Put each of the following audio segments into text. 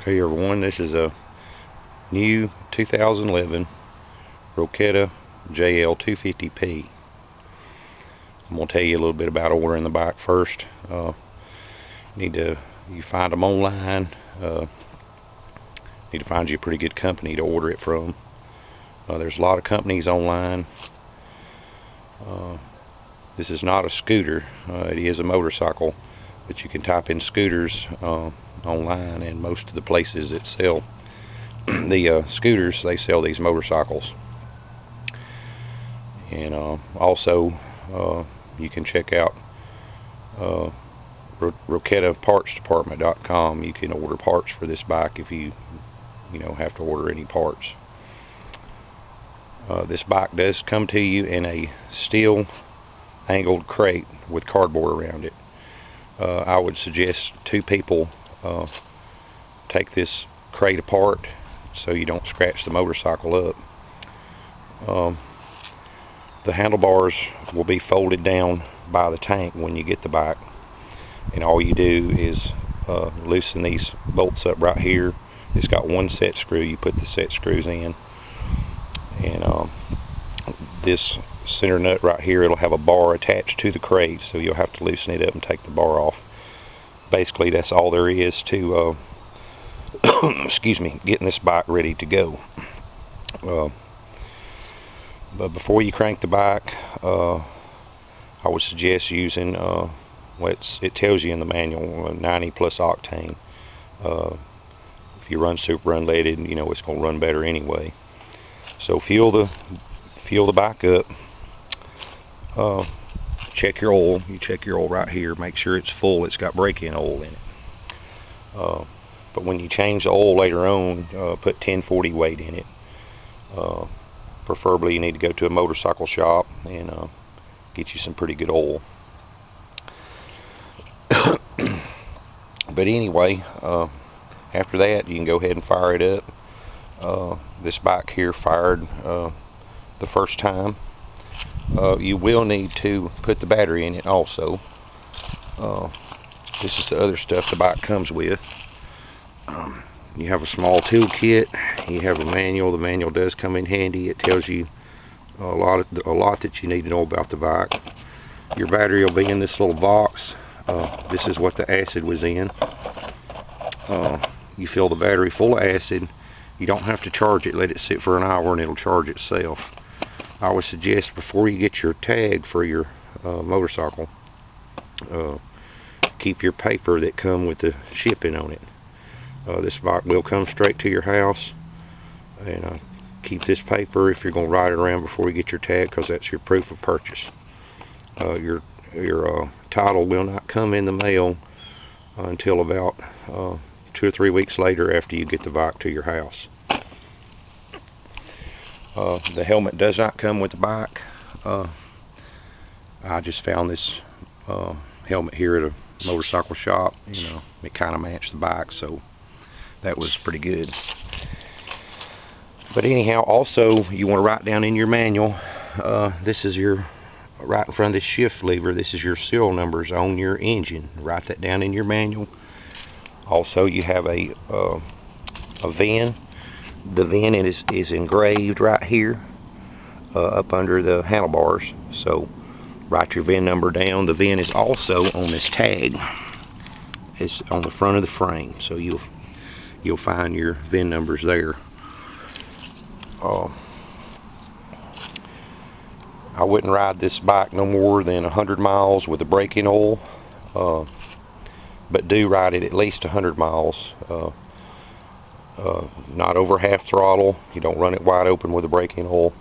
Hey everyone, this is a new 2011 Roketa JL250P. I'm going to tell you a little bit about ordering the bike first. You find them online. Need to find you a pretty good company to order it from. There's a lot of companies online. This is not a scooter. It is a motorcycle, but you can type in scooters online, and most of the places that sell the scooters, they sell these motorcycles. And also you can check out RoketaPartsDepartment.com. You can order parts for this bike if you have to order any parts. This bike does come to you in a steel angled crate with cardboard around it. I would suggest two people take this crate apart so you don't scratch the motorcycle up. The handlebars will be folded down by the tank when you get the bike, and all you do is loosen these bolts up right here. It's got one set screw. You put the set screws in, and this center nut right here, it'll have a bar attached to the crate, so you'll have to loosen it up and take the bar off. Basically, that's all there is to excuse me, getting this bike ready to go. But before you crank the bike, I would suggest using it tells you in the manual 90 plus octane. If you run super unleaded, it's going to run better anyway. So fuel the bike up. Check your oil. You check your oil right here. Make sure it's full. It's got break-in oil in it. But when you change the oil later on, put 1040 weight in it. Preferably you need to go to a motorcycle shop and get you some pretty good oil. But anyway, after that you can go ahead and fire it up. This bike here fired the first time. You will need to put the battery in it also. This is the other stuff the bike comes with. You have a small tool kit. You have a manual. The manual does come in handy. It tells you a lot that you need to know about the bike. Your battery will be in this little box. This is what the acid was in. You fill the battery full of acid. You don't have to charge it. Let it sit for an hour and it'll charge itself. I would suggest before you get your tag for your motorcycle, keep your paper that come with the shipping on it. This bike will come straight to your house, and keep this paper if you're going to ride it around before you get your tag, because that's your proof of purchase. Your title will not come in the mail until about 2 or 3 weeks later after you get the bike to your house. The helmet does not come with the bike. I just found this helmet here at a motorcycle shop. It kind of matched the bike, so that was pretty good. But anyhow, also you want to write down in your manual, this is your, right in front of the shift lever, this is your serial numbers on your engine. Write that down in your manual. Also, you have a VIN. The VIN is engraved right here up under the handlebars, so write your VIN number down. The VIN is also on this tag. It's on the front of the frame, so you'll find your VIN numbers there. I wouldn't ride this bike no more than 100 miles with the break-in oil, but do ride it at least 100 miles. Not over half throttle. You don't run it wide open with the break-in oil,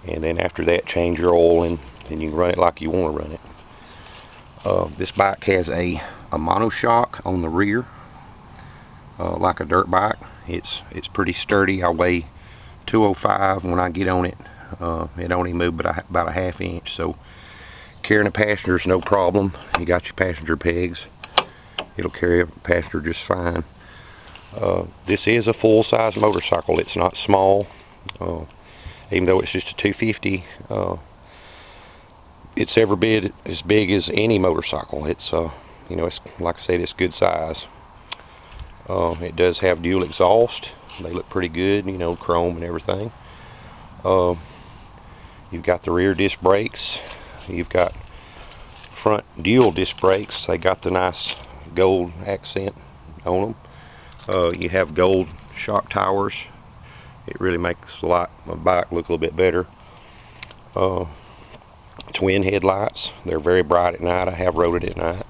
and then after that change your oil and you can run it like you want to run it. This bike has a monoshock on the rear, like a dirt bike. It's pretty sturdy. I weigh 205 when I get on it. It only moved about a half inch, so carrying a passenger is no problem. You got your passenger pegs. It'll carry a passenger just fine. This is a full-size motorcycle. It's not small. Even though it's just a 250, it's every bit as big as any motorcycle. It's it's, like I said, it's good size. It does have dual exhaust. They look pretty good, you know, chrome and everything. You've got the rear disc brakes. You've got front dual disc brakes. They got the nice gold accent on them. You have gold shock towers. It really makes my bike look a little bit better. Twin headlights. They're very bright at night. I have rode it at night.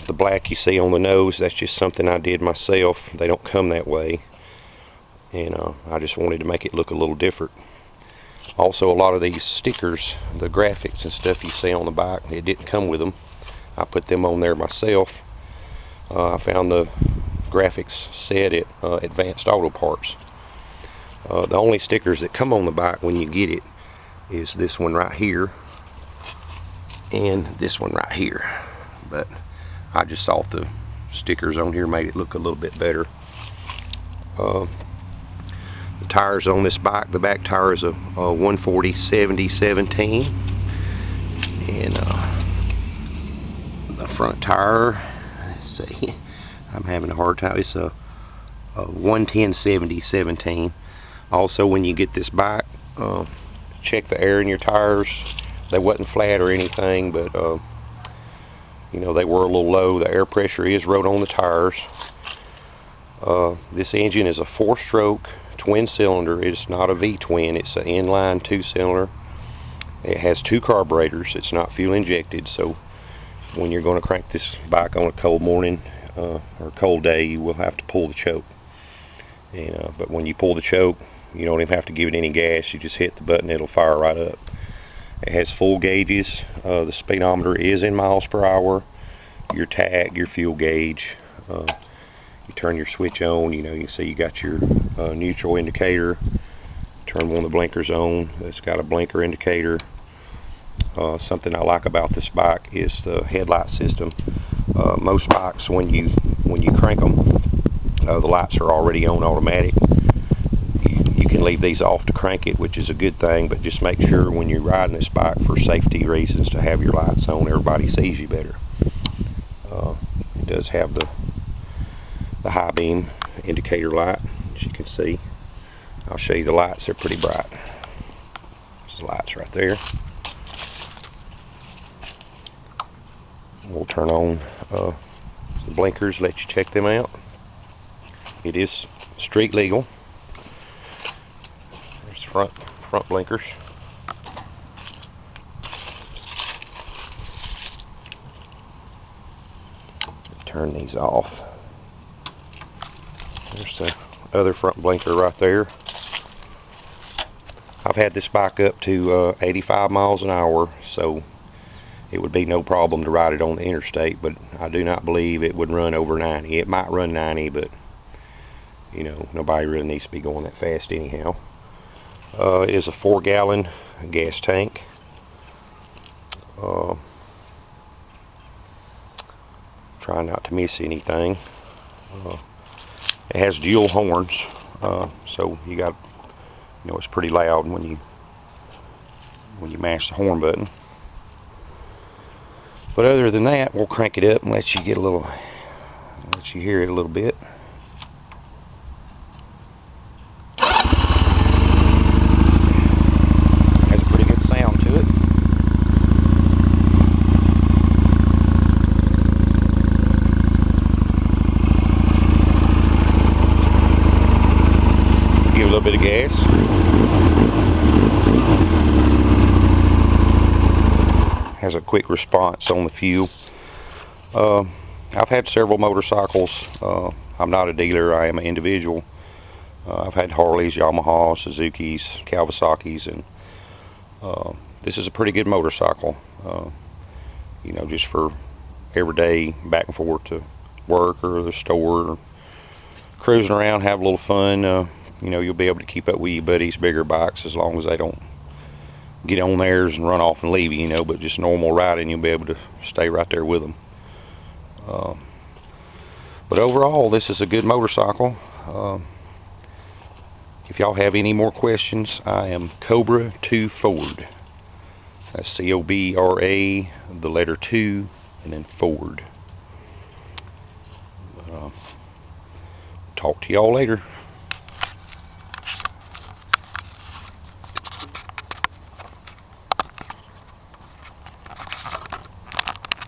The black you see on the nose, that's just something I did myself. They don't come that way, and I just wanted to make it look a little different. Also, a lot of these stickers, the graphics and stuff you see on the bike, it didn't come with them. I put them on there myself. I found the graphics set at Advanced Auto Parts. The only stickers that come on the bike when you get it is this one right here and this one right here. But I just thought the stickers on here made it look a little bit better. The tires on this bike, the back tire is a 140/70/17, and the front tire, let's see, I'm having a hard time, it's a 110/70/17. Also, when you get this bike, check the air in your tires. They wasn't flat or anything, but you know, they were a little low. The air pressure is wrote on the tires. This engine is a 4-stroke twin cylinder. It's not a V-twin, it's an inline 2-cylinder. It has 2 carburetors. It's not fuel injected, so when you're going to crank this bike on a cold morning or cold day, you will have to pull the choke. And, but when you pull the choke, you don't even have to give it any gas. You just hit the button, it'll fire right up. It has full gauges. The speedometer is in miles per hour. Your tag, your fuel gauge. You turn your switch on, you know, you can see you got your neutral indicator. Turn one of the blinkers on. It's got a blinker indicator. Something I like about this bike is the headlight system. Most bikes, when you crank them, the lights are already on automatic. You can leave these off to crank it, which is a good thing, but just make sure when you're riding this bike, for safety reasons, to have your lights on. Everybody sees you better. It does have the high beam indicator light, as you can see. I'll show you the lights. They're pretty bright. There's the lights right there. We'll turn on the blinkers, let you check them out. It is street legal. There's front blinkers. Turn these off. There's the other front blinker right there. I've had this bike up to 85 miles an hour, so it would be no problem to ride it on the interstate, but I do not believe it would run over 90. It might run 90, but you know, nobody really needs to be going that fast anyhow. It is a 4-gallon gas tank. Try not to miss anything. It has dual horns, so you got, you know, it's pretty loud when you mash the horn button. But other than that, we'll crank it up and let you hear it a little bit. Has a pretty good sound to it. Give it a little bit of gas. Has a quick response on the fuel. I've had several motorcycles. I'm not a dealer, I am an individual. I've had Harleys, Yamahas, Suzukis, Kawasaki's, and this is a pretty good motorcycle. You know, just for everyday back and forth to work or the store, or cruising around, have a little fun. You know, you'll be able to keep up with your buddies' bigger bikes as long as they don't get on theirs and run off and leave you, you know, but just normal riding, you'll be able to stay right there with them. But overall, this is a good motorcycle. If y'all have any more questions, I am Cobra 2 Ford. That's C-O-B-R-A, the letter 2, and then Ford. Talk to y'all later.